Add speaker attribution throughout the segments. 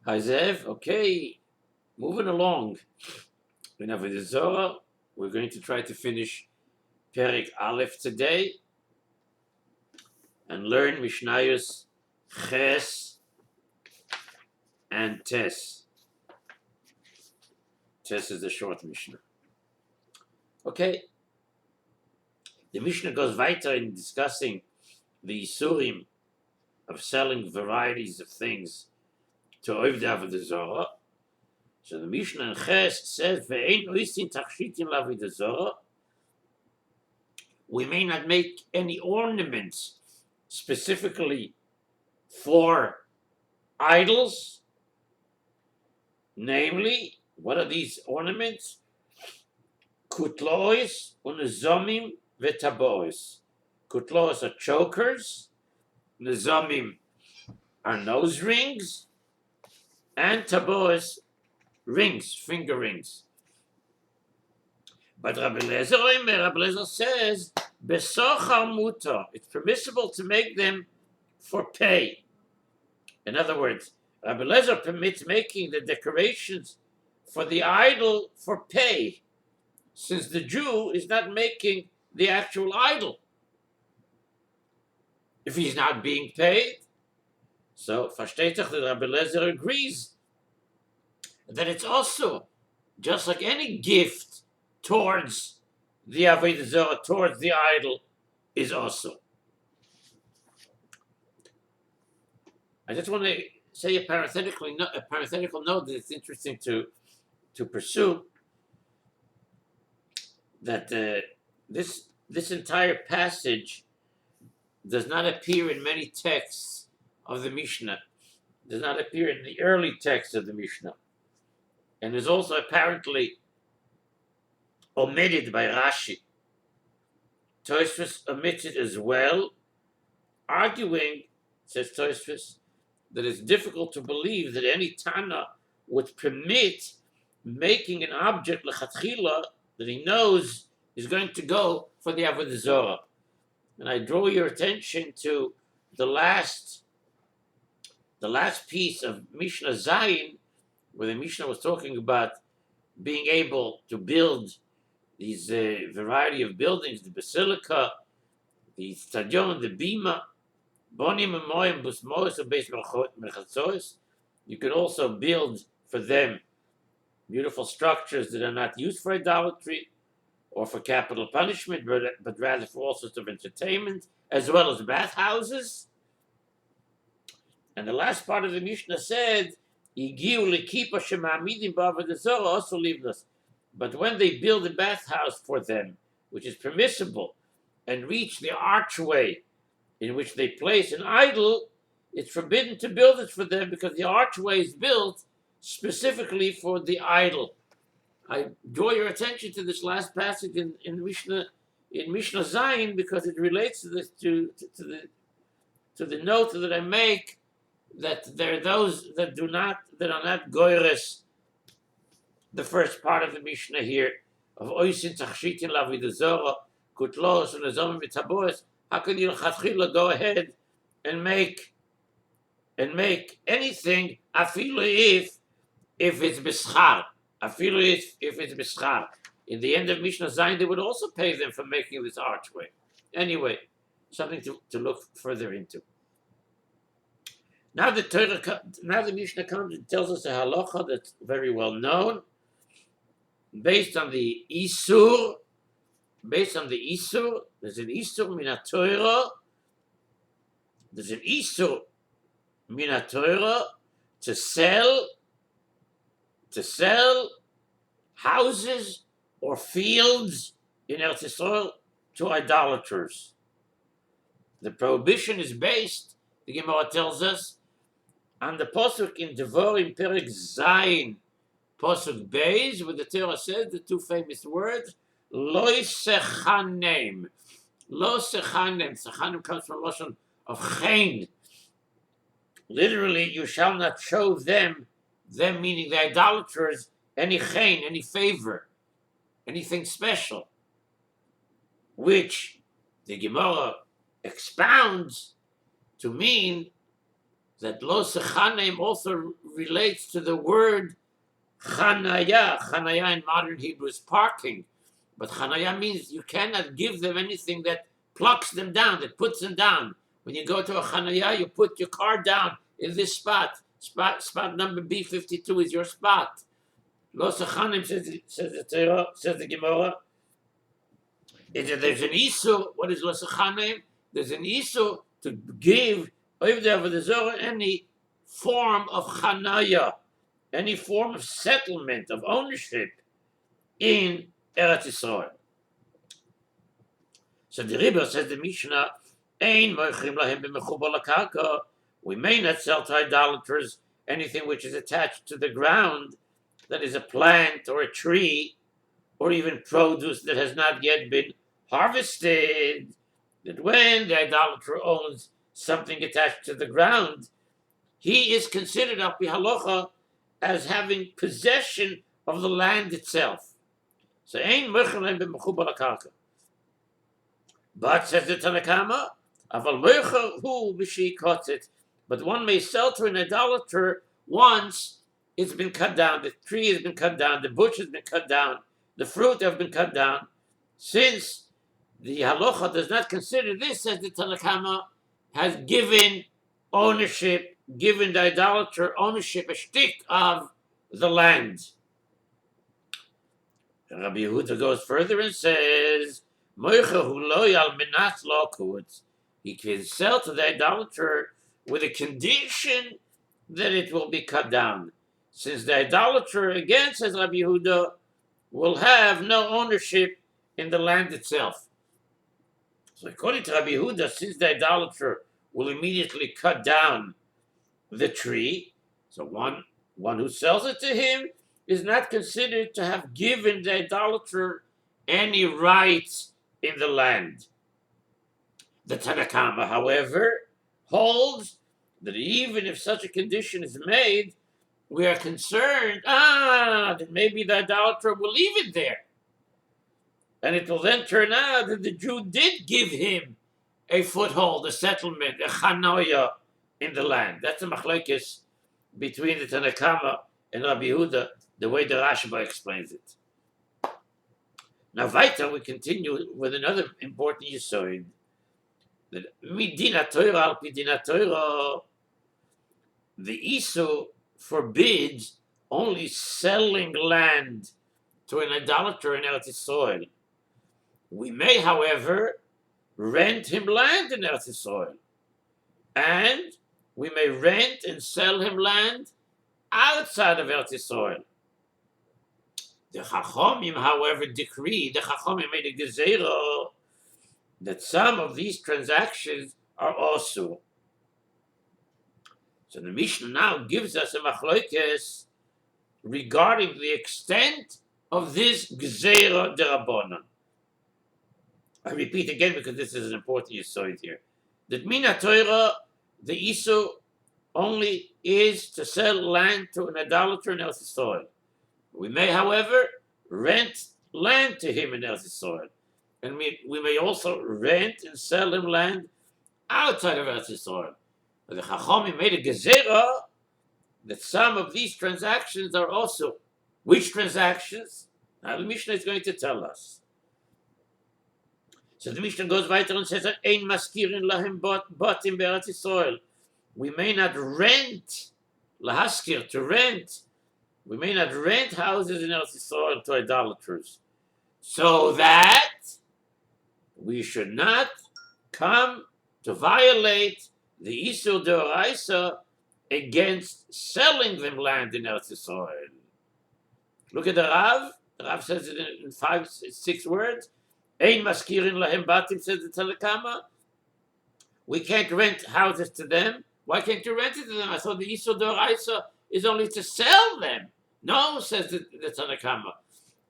Speaker 1: Hi Zev, okay, moving along. In Avodah Zarah, we're going to try to finish Perik Aleph today and learn Mishnayos Ches and Tes. Tes is the short Mishnah. Okay, the Mishnah goes weiter in discussing the Isurim of selling varieties of things to Ovdei Avodah Zarah. So the Mishnah in Ches says, "Ve'ein oisin tachshitin l'Avodah Zarah." We may not make any ornaments specifically for idols. Namely, what are these ornaments? Kutlois, unezomim, vetabois. Kutlois are chokers, nezomim are nose rings, and tabois, rings, finger rings. But Rabbi Lezer says, besochar mutar, it's permissible to make them for pay. In other words, Rabbi Lezer permits making the decorations for the idol for pay, since the Jew is not making the actual idol. If he's not being paid, so Verstehtach that Rabbi Lezer agrees that it's also just like any gift towards the Avodah Zarah, towards the idol, is also. I just want to say a parenthetical note that it's interesting to pursue, that this entire passage does not appear in many texts of the Mishnah, does not appear in the early texts of the Mishnah, and is also apparently omitted by Rashi. Tosfos omits it as well, arguing, says Tosfos, that it's difficult to believe that any Tana would permit making an object lechatchila that he knows is going to go for the Avodah Zarah. And I draw your attention to the last piece of Mishnah Zayin, where the Mishnah was talking about being able to build these variety of buildings, the basilica, the stadion, the bima, bonim amoyim busmois beis mechatzois. You can also build for them beautiful structures that are not used for idolatry or for capital punishment, but rather for all sorts of entertainment, as well as bathhouses. And the last part of the Mishnah said, but when they build a bathhouse for them, which is permissible, and reach the archway in which they place an idol, it's forbidden to build it for them because the archway is built specifically for the idol. I draw your attention to this last passage in Mishnah Zayin because it relates to this to the note that I make, that there are those that are not goyres. The first part of the Mishnah here of oisin tachshitin l'Avodah Zarah, kutlos and nezomim v'tabois. How can you go ahead and make anything afilu if it's b'schar? Afilu if it's b'schar. In the end of Mishnah Zayin, they would also pay them for making this archway. Anyway, something to look further into. Now the Mishnah comes and tells us a halacha that's very well known, based on the Isur. There's an Isur min Torah. There's an Isur min Torah to sell houses or fields in Eretz Yisrael to idolaters. The prohibition is based, the Gemara tells us, on the pasuk in Devarim Perek Zayin, pasuk Beis, where the Torah says the two famous words, Lo sechanem. Lo sechanem. Sechanem comes from Lashon of chen. Literally, you shall not show them meaning the idolaters, any chen, any favor, anything special, which the Gemara expounds to mean that lo sechanim also relates to the word chanaya. Chanaya in modern Hebrew is parking, but chanaya means you cannot give them anything that plucks them down, that puts them down. When you go to a chanaya, you put your car down in this spot. Spot number B52 is your spot. Lo sechanim says the Gemara. There's an issue. What is lo sechanim? There's an issue to give over there for the Zohar any form of chanaya, any form of settlement, of ownership in Eretz Yisrael. So the Rebbe says the Mishnah, Ein moichim lahem b'mechubal hakarka. We may not sell to idolaters anything which is attached to the ground, that is a plant or a tree, or even produce that has not yet been harvested. That when the idolater owns something attached to the ground, he is considered al pi halacha as having possession of the land itself. So ein moichim lahem b'mechubal hakarka. But says the Tanakama, aval moicher hu b'shikotzet. But one may sell to an idolater once it's been cut down, the tree has been cut down, the bush has been cut down, the fruit has been cut down. Since the halacha does not consider this, as the Tanakama has given ownership, given the idolater ownership, a shtick of the land. Rabbi Yehuda goes further and says, he can sell to the idolater with a condition that it will be cut down. Since the idolater, again, says Rabbi Yehuda, will have no ownership in the land itself. So according to Rabbi Yehuda, since the idolater will immediately cut down the tree, so one who sells it to him is not considered to have given the idolater any rights in the land. The Tanakama, however, holds that even if such a condition is made, we are concerned, that maybe the idolater will leave it there. And it will then turn out that the Jew did give him a foothold, a settlement, a chanoya in the land. That's a machlekes between the Tanakama and Rabbi Yehuda, the way the Rashba explains it. Now, weiter, we continue with another important yesod. That midina Torah al pidina Torah, the Isu forbids only selling land to an idolater in Eretz Yisrael. We may, however, rent him land in Eretz Yisrael, and we may rent and sell him land outside of Eretz Yisrael. The Chachomim, however, decreed, the Chachomim made a gezerah that some of these transactions are also. So the Mishnah now gives us a machlokes regarding the extent of this gezerah derabanan. I repeat again because this is an important yesod here. That mina Torah, the isu only is to sell land to an idolater in Eretz Yisrael. We may, however, rent land to him in Eretz Yisrael. And we may also rent and sell him land outside of Eretz Yisrael. But the Chachomim made a gezerah that some of these transactions are also. Which transactions? Now the Mishnah is going to tell us. So the Mishnah goes weiter and says, Ein maskirin lahem batim be'eretz Yisrael. We may not rent, lahaskir, to rent. We may not rent houses in Eretz Yisrael to idolaters. So that we should not come to violate the Isur D'Oraisa against selling them land in Eretz Yisrael. Look at the Rav. The Rav says it in 5-6 words. Ein maskirin lahem batim, says the Tanakama. We can't rent houses to them. Why can't you rent it to them? I thought the Isur D'Oraisa is only to sell them. No, says the Tanakama.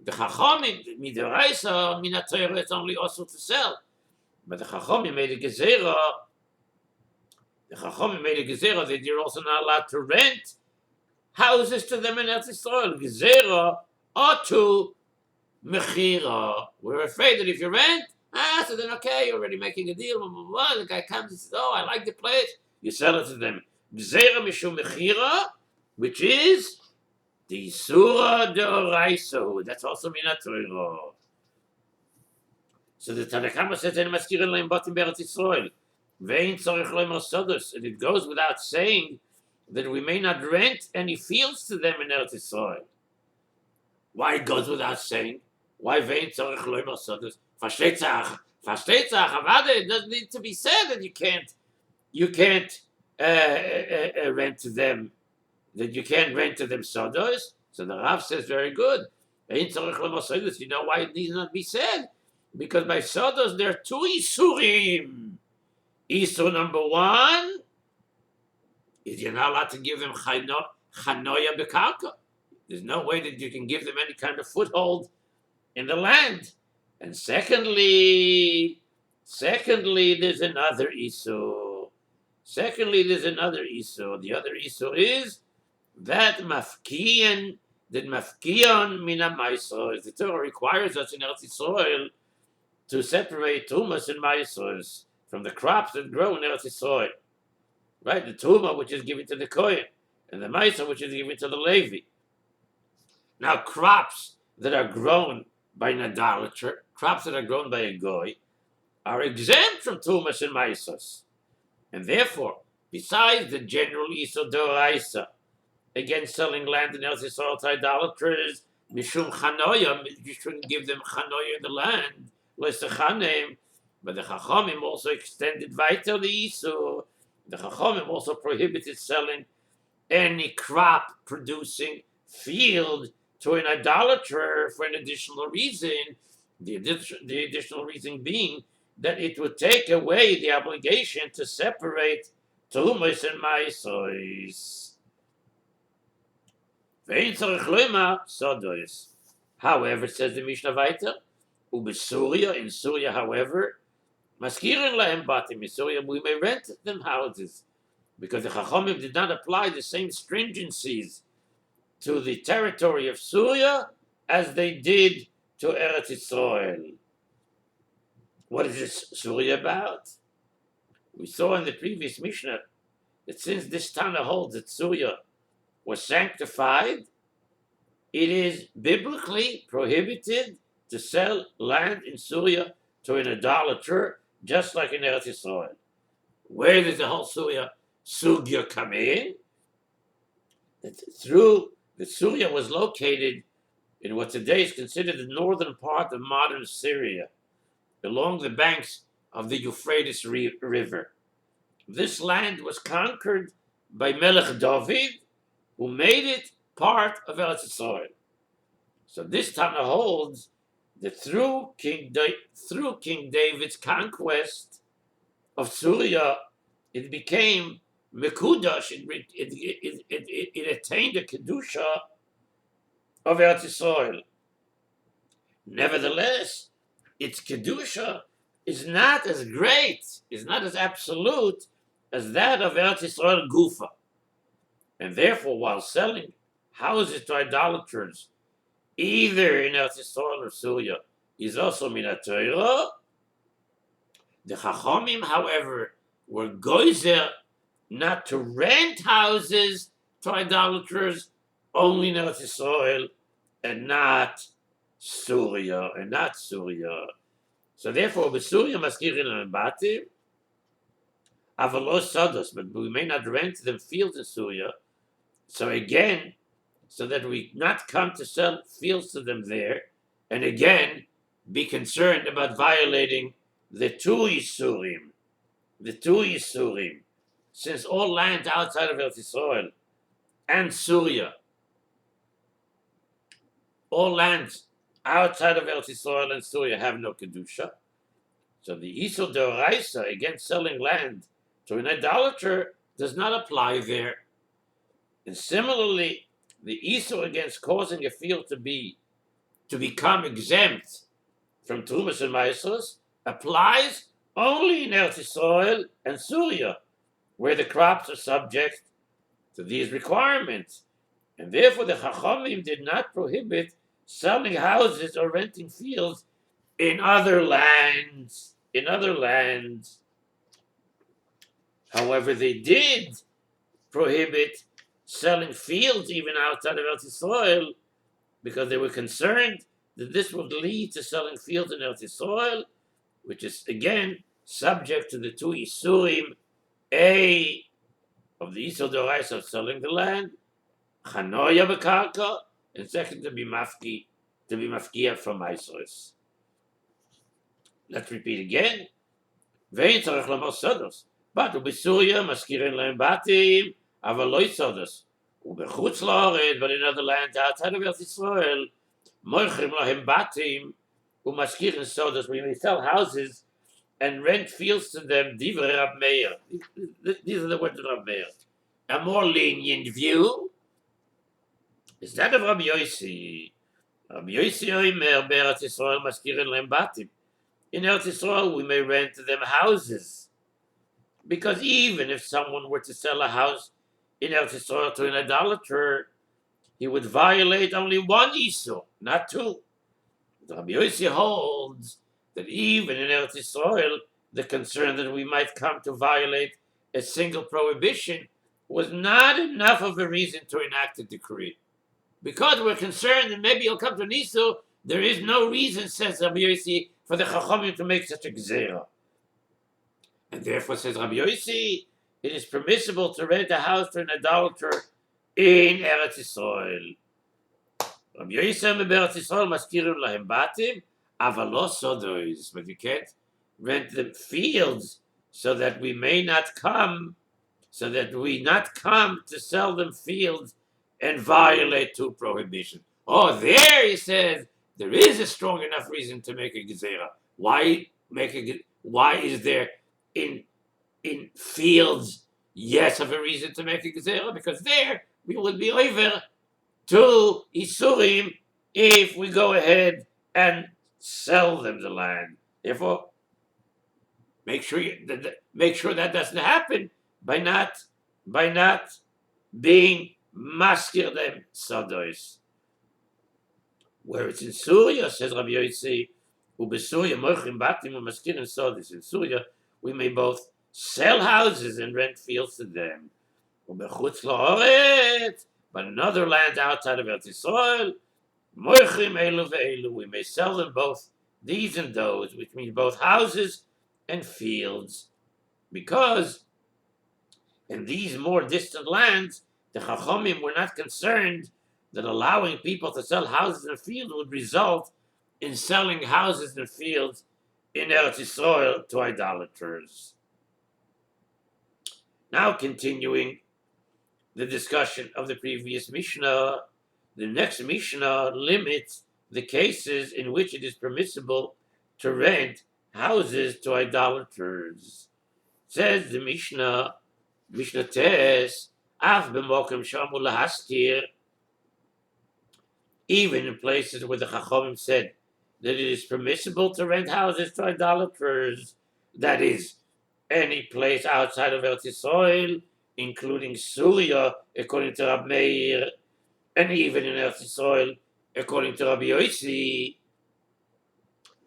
Speaker 1: The Chachomim, Midoraisa, Minatorah, it's only also to sell. But the Chachomim made a gezerah. The Chachomim made a gezerah that you're also not allowed to rent houses to them in Eretz Yisrael. Gezerah or to mechira. We're afraid that if you rent, so then okay, you're already making a deal. Blah, blah, blah. The guy comes and says, "Oh, I like the place." You sell it to them. Gzeira mishum mechira, which is the Surah Deoraisa. That's also Minatorah. So the Tanakama says, "En maskirin leim batim be'eretz Yisrael, ve'in tzorich leim sodos," and it goes without saying that we may not rent any fields to them in Eretz Yisrael. Why it goes without saying? Why ve'in tzorich leim sodos? Versteht sich, Avada. It doesn't need to be said that you can't rent to them, that you can't rent to them sodos. So the Rav says, very good. Ve'in tzorich leim sodos. You know why it needs not be said? Because by sodos there are two isurim. Isur number one is you're not allowed to give them chanoya bekarka. There's no way that you can give them any kind of foothold in the land. And secondly, there's another isur. The other isur is that mafkiyan mina ma'isros. The Torah requires us in Eretz Yisrael to separate tumas and ma'isros from the crops that grow in Eretz Yisrael. Right? The tuma, which is given to the Kohen, and the ma'isor, which is given to the Levi. Now, crops that are grown by an idolater, crops that are grown by a goy, are exempt from tumas and ma'isros. And therefore, besides the general isur d'oraisa against selling land in Eretz Yisrael to idolaters, mishum chanoya, you shouldn't give them chanoya in the land, l'sechanem. But the Chachamim also extended weiter the isur. The Chachamim also prohibited selling any crop-producing field to an idolater for an additional reason. The additional reason being that it would take away the obligation to separate tumas and ma'isros. Ve'in tzorich leima sodos. However, says the Mishnah weiter, in Syria, however, maskirin lahem batim in Syria, we may rent them houses, because the Chachamim did not apply the same stringencies to the territory of Syria as they did to Eretz Yisrael. What is this Syria about? We saw in the previous Mishnah that since this Tana holds that Syria was sanctified, it is biblically prohibited to sell land in Syria to an idolater, just like in Eretz Yisrael. Where does the whole Syria sugya come in? Through the Syria was located in what today is considered the northern part of modern Syria, along the banks of the Euphrates River. This land was conquered by Melech David, who made it part of Eretz Yisrael. So this Tana holds that through King David's conquest of Syria, it became Mekudash. It attained the kedusha of Eretz Yisrael. Nevertheless, its kedusha is not as great, is not as absolute as that of Eretz Yisrael Gufa. And therefore, while selling houses to idolaters, either in Eretz Yisrael or Syria, is also Minatorah. The Chachamim, however, were goizer not to rent houses to idolaters only in Eretz Yisrael and not Syria. So therefore, with Syria, maskirin and batim, avalos sodos, but we may not rent them fields in Syria. So again, so that we not come to sell fields to them there, and again, be concerned about violating the two Yisurim. Since all lands outside of Eretz Yisrael and Syria, all lands outside of Eretz Yisrael and Syria have no Kedusha. So the Isur Deoraisa against selling land to an idolater does not apply there. And similarly, the Isur against causing a field to become exempt from Tumas and Ma'isros applies only in Eretz Yisrael and Syria, where the crops are subject to these requirements. And therefore the Chachamim did not prohibit selling houses or renting fields in other lands. However, they did prohibit selling fields even outside of Eretz Yisrael because they were concerned that this would lead to selling fields in Eretz Yisrael, which is again subject to the two Isurim, A, of the Isur D'Oraisa of selling the land, Chanoya B'Karka, and second to be mafkia from Isoris. Let's repeat again. Vein tzarech lamar sodos. But ubisuria maskirin lehem batim, aval lo sodos. Ubechutz la'aretz, but in other lands outside of Eretz Yisrael, moichrim lehem batim, umaskirin sodos. We may sell houses and rent fields to them. Divrei Rab Meir. These are the words of Rab Meir. A more lenient view is that of Rabbi Yossi. Rabbi Yossi oimer be'Eretz Yisrael maskirin lehem batim. In Eretz Yisrael, we may rent to them houses. Because even if someone were to sell a house in Eretz Yisrael to an idolater, he would violate only one Isur, not two. Rabbi Yossi holds that even in Eretz Yisrael, the concern that we might come to violate a single prohibition was not enough of a reason to enact a decree. Because we're concerned that maybe he'll come to an Isur, there is no reason, says Rabbi Yossi, for the Chachamim to make such a gzera. And therefore, says Rabbi Yossi, it is permissible to rent a house to an idolater in Eretz Yisrael. Rabbi Yossi Eretz Yisrael maskirim lahem batim, aval lo sodos. But you can't rent them fields so that we not come to sell them fields and violate two prohibitions. Oh, there, he says, there is a strong enough reason to make a gezerah. Why is there in fields yes of a reason to make a gezerah? Because there we would be over to Isurim if we go ahead and sell them the land. Therefore, make sure that doesn't happen by not being maskir them sados. Where it's in Syria, says Rabbi Yossi, ubesuria mochim batim umaskirin sodis. In Syria, we may both sell houses and rent fields to them. Ubechutz la'aretz, but in other lands outside of Eretz Yisrael, mochim elu ve'elu, we may sell them both these and those, which means both houses and fields, because in these more distant lands, the Chachamim were not concerned that allowing people to sell houses and fields would result in selling houses and fields in Eretz Yisrael to idolaters. Now, continuing the discussion of the previous Mishnah, the next Mishnah limits the cases in which it is permissible to rent houses to idolaters. Says the Mishnah Tes, Af b'mokem shamu lahaskir, even in places where the Chachamim said that it is permissible to rent houses to idolaters, that is, any place outside of Eretz Yisrael, including Syria, according to Rab Meir, and even in Eretz Yisrael, according to Rabbi Yossi.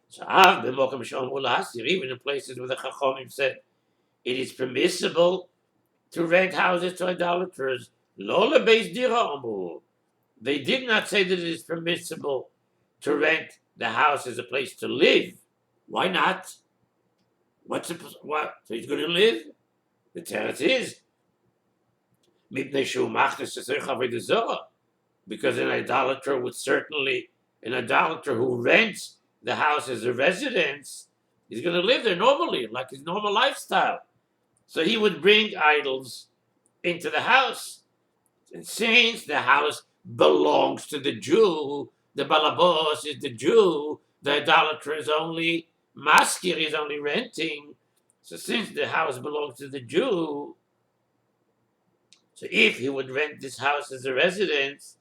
Speaker 1: So, even in places where the Chachamim said it is permissible to rent houses to idolaters, lo lebeis dira amru. They did not say that it is permissible to rent the house as a place to live. Why not? What? So he's going to live? The teretz is because an idolater who rents the house as a residence, he's going to live there normally, like his normal lifestyle. So he would bring idols into the house. And since the house belongs to the Jew, the balabos is the Jew, the idolater is only maskir, is only renting. So since the house belongs to the Jew, so if he would rent this house as a residence,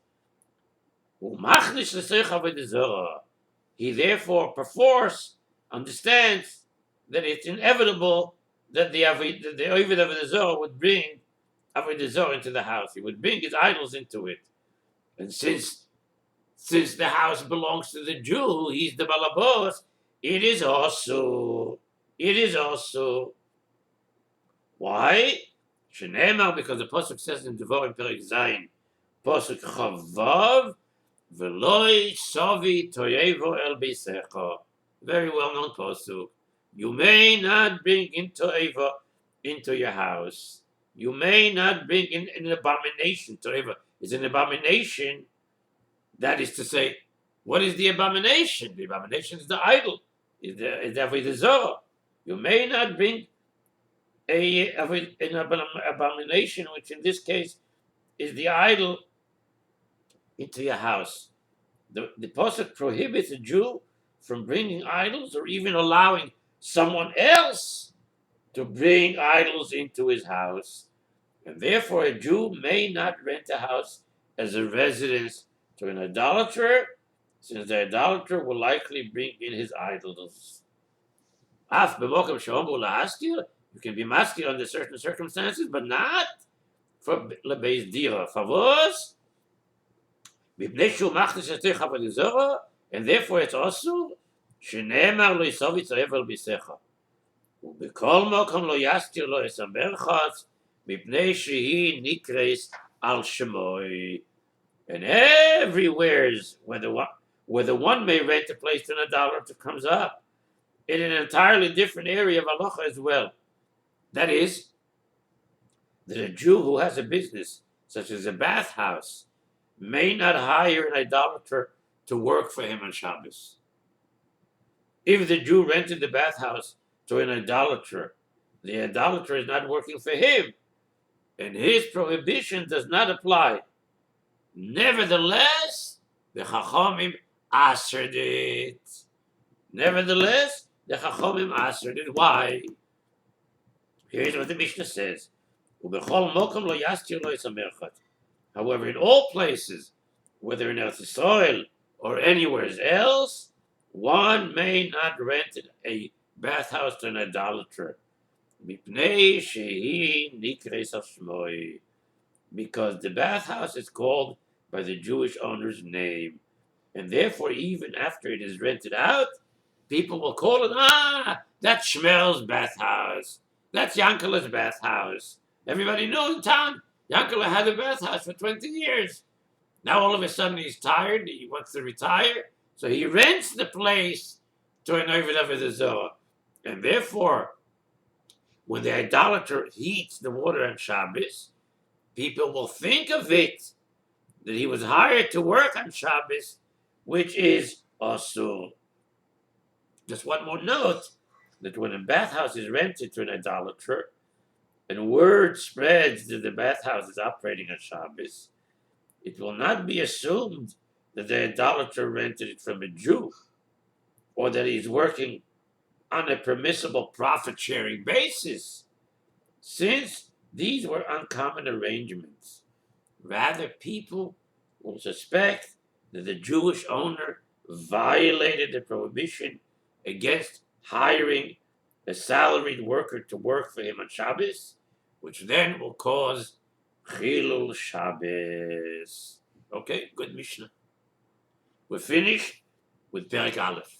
Speaker 1: he therefore perforce understands that it's inevitable that the Ovid Avodah Zarah would bring Avodah Zarah into the house. He would bring his idols into it. And since the house belongs to the Jew, he's the balabos, it is also. Why? Shenemar, because the pasuk says in Devarim Perek Zayin, pasuk Chavav, Veloi Sovi Toyevo El Bisecha. Very well-known pasuk. You may not bring into Eva into your house. You may not bring in an abomination to Eva. It's an abomination. That is to say, what is the abomination? The abomination is the idol. Is the Avodah Zarah. You may not bring an abomination, which in this case is the idol, into your house. The pasuk prohibits a Jew from bringing idols or even allowing someone else to bring idols into his house. And therefore, a Jew may not rent a house as a residence to an idolater, since the idolater will likely bring in his idols. Af b'mokem she'omru lahaskir, you can be maskir under certain circumstances, but not for lebeis dira. Favos, mipnei shu machnis etich avodah zarah, and therefore it's also shenemar lo yisavi tzarev el bisecha. Ubekol mokem lo yaskir lo yisaber chatz, mipnei shehi nikres al shemoi. And everywhere, whether one may rent a place to an idolater comes up in an entirely different area of halacha as well. That is, that a Jew who has a business, such as a bathhouse, may not hire an idolater to work for him on Shabbos. If the Jew rented the bathhouse to an idolater, the idolater is not working for him, and his prohibition does not apply. Nevertheless, the Chachamim answered it. Nevertheless, the Chachamim answered it. Why? Here's what the Mishnah says. However, in all places, whether in Eretz Yisrael or anywhere else, one may not rent a bathhouse to an idolater. Because the bathhouse is called by the Jewish owner's name. And therefore, even after it is rented out, people will call it, that's Shmuel's bathhouse. That's Yankel's bathhouse. Everybody knows in town, Yankel had a bathhouse for 20 years. Now all of a sudden he's tired, he wants to retire, so he rents the place to an Avodah Zarah. And therefore, when the idolater heats the water on Shabbos, people will think of it that he was hired to work on Shabbos, which is asur. Just one more note, that when a bathhouse is rented to an idolater, and word spreads that the bathhouse is operating on Shabbos, it will not be assumed that the idolater rented it from a Jew, or that he's working on a permissible profit-sharing basis, since these were uncommon arrangements. Rather, people will suspect that the Jewish owner violated the prohibition against hiring a salaried worker to work for him on Shabbos, which then will cause Chilul Shabbos. Okay, good Mishnah. We're finished with Perek Aleph.